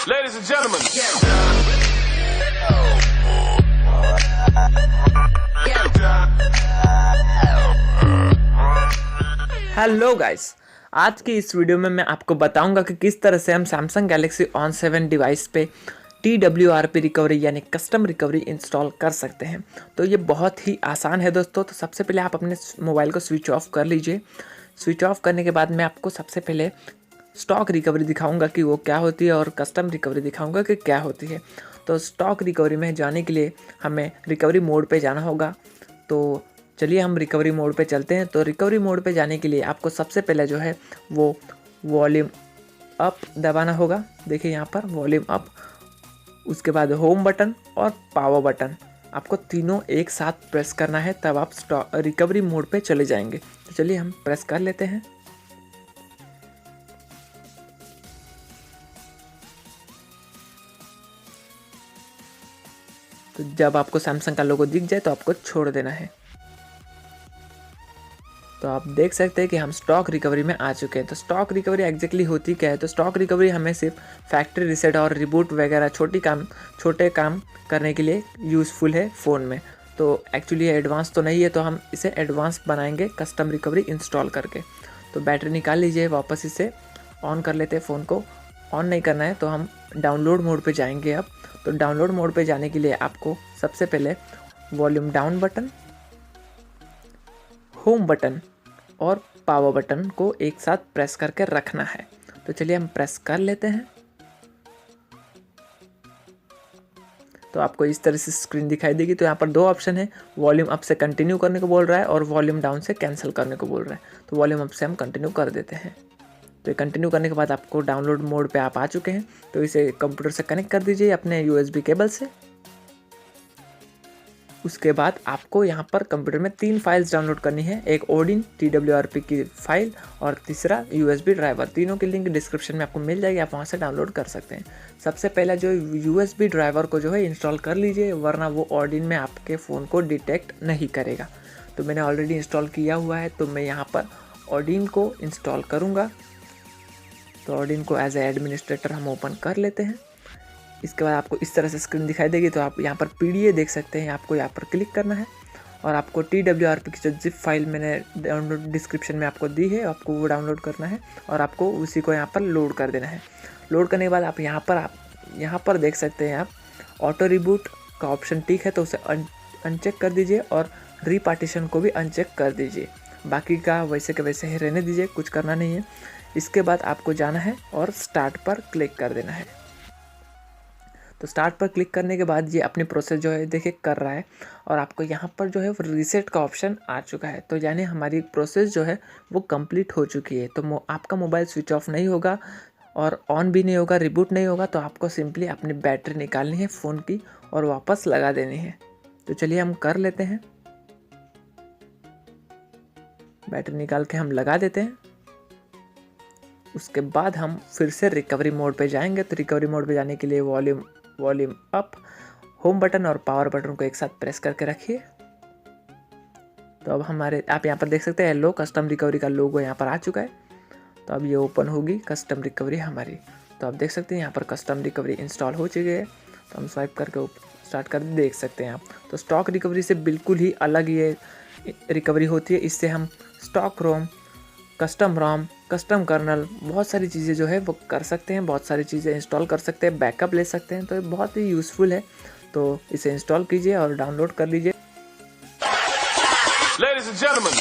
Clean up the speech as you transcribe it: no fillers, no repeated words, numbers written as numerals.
Ladies and gentlemen. Hello guys, आज की इस वीडियो में मैं आपको बताऊंगा कि किस तरह से हम Samsung Galaxy On7 डिवाइस पे TWRP रिकवरी यानी कस्टम रिकवरी इंस्टॉल कर सकते हैं। तो ये बहुत ही आसान है दोस्तों। तो सबसे पहले आप अपने मोबाइल को स्विच ऑफ कर लीजिए। स्विच ऑफ करने के बाद मैं आपको सबसे पहले स्टॉक रिकवरी दिखाऊंगा कि वो क्या होती है और कस्टम रिकवरी दिखाऊंगा कि क्या होती है। तो स्टॉक रिकवरी में जाने के लिए हमें रिकवरी मोड पे जाना होगा। तो चलिए हम रिकवरी मोड पे चलते हैं। तो रिकवरी मोड पे जाने के लिए आपको सबसे पहले जो है वो वॉल्यूम अप दबाना होगा। देखिए यहाँ पर वॉल्यूम अप, उसके बाद होम बटन और पावर बटन, आपको तीनों एक साथ प्रेस करना है, तब आप रिकवरी मोड पे चले जाएंगे। तो चलिए हम प्रेस कर लेते हैं। तो जब आपको सैमसंग का लोगो दिख जाए तो आपको छोड़ देना है। तो आप देख सकते हैं कि हम स्टॉक रिकवरी में आ चुके हैं। तो स्टॉक रिकवरी एग्जैक्टली होती क्या है? तो स्टॉक रिकवरी हमें सिर्फ फैक्ट्री रीसेट और रिबूट वगैरह छोटे काम करने के लिए यूज़फुल है फ़ोन में। तो एक्चुअली एडवांस तो नहीं है, तो हम इसे एडवांस बनाएंगे कस्टम रिकवरी इंस्टॉल करके। तो बैटरी निकाल लीजिए, वापस इसे ऑन कर लेते हैं। फ़ोन को ऑन नहीं करना है तो हम डाउनलोड मोड पे जाएंगे अब। तो डाउनलोड मोड पे जाने के लिए आपको सबसे पहले volume down button, home button और पावर बटन को एक साथ प्रेस करके रखना है। तो चलिए हम प्रेस कर लेते हैं। तो आपको इस तरह से स्क्रीन दिखाई देगी। तो यहाँ पर दो ऑप्शन है, वॉल्यूम अप से कंटिन्यू करने को बोल रहा है और वॉल्यूम डाउन से कैंसिल करने को बोल रहा है। तो वॉल्यूम अप से हम कंटिन्यू कर देते हैं। तो ये कंटिन्यू करने के बाद आपको डाउनलोड मोड पे आप आ चुके हैं। तो इसे कंप्यूटर से कनेक्ट कर दीजिए अपने USB केबल से। उसके बाद आपको यहाँ पर कंप्यूटर में 3 फाइल्स डाउनलोड करनी है, एक ओडिन TWRP की फाइल और तीसरा USB ड्राइवर। तीनों की लिंक डिस्क्रिप्शन में आपको मिल जाएगी, आप वहाँ से डाउनलोड कर सकते हैं। सबसे पहला जो USB ड्राइवर को जो है इंस्टॉल कर लीजिए, वरना वो ओडिन में आपके फ़ोन को डिटेक्ट नहीं करेगा। तो मैंने ऑलरेडी इंस्टॉल किया हुआ है, तो मैं यहाँ पर ओडिन को इंस्टॉल करूँगा। तो ओडिन को एज ए एडमिनिस्ट्रेटर हम ओपन कर लेते हैं। इसके बाद आपको इस तरह से स्क्रीन दिखाई देगी। तो आप यहाँ पर PDA देख सकते हैं, आपको यहाँ पर क्लिक करना है और आपको TWRP की जो जिप फाइल मैंने डाउनलोड डिस्क्रिप्शन में आपको दी है, आपको वो डाउनलोड करना है और आपको उसी को यहाँ पर लोड कर देना है। लोड करने के बाद आप यहाँ पर देख सकते हैं, आप ऑटो रिबूट का ऑप्शन टिक है तो उसे अनचेक कर दीजिए और रीपार्टीशन को भी अनचेक कर दीजिए। बाकी का वैसे के वैसे ही रहने दीजिए, कुछ करना नहीं है। इसके बाद आपको जाना है और स्टार्ट पर क्लिक कर देना है। तो स्टार्ट पर क्लिक करने के बाद ये अपनी प्रोसेस जो है देखिए कर रहा है और आपको यहाँ पर जो है रीसेट का ऑप्शन आ चुका है। तो यानी हमारी प्रोसेस जो है वो कंप्लीट हो चुकी है। तो आपका मोबाइल स्विच ऑफ नहीं होगा और ऑन भी नहीं होगा, रिबूट नहीं होगा। तो आपको सिंपली अपनी बैटरी निकालनी है फ़ोन की और वापस लगा देनी है। तो चलिए हम कर लेते हैं। बैटरी निकाल के हम लगा देते हैं। उसके बाद हम फिर से रिकवरी मोड पे जाएंगे। तो रिकवरी मोड पे जाने के लिए वॉल्यूम अप, होम बटन और पावर बटन को एक साथ प्रेस करके रखिए। तो अब आप यहाँ पर देख सकते हैं येलो कस्टम रिकवरी का लोगो यहाँ पर आ चुका है। तो अब ये ओपन होगी कस्टम रिकवरी हमारी। तो आप देख सकते हैं यहाँ पर कस्टम रिकवरी इंस्टॉल हो चुकी है। तो हम स्वाइप करके स्टार्ट कर देख सकते हैं आप। तो स्टॉक रिकवरी से बिल्कुल ही अलग ये रिकवरी होती है। इससे हम स्टॉक रोम, कस्टम रोम, कस्टम कर्नल, बहुत सारी चीज़ें जो है वो कर सकते हैं, बहुत सारी चीज़ें इंस्टॉल कर सकते हैं, बैकअप ले सकते हैं। तो ये बहुत ही यूज़फुल है। तो इसे इंस्टॉल कीजिए और डाउनलोड कर लीजिए। Ladies and gentlemen.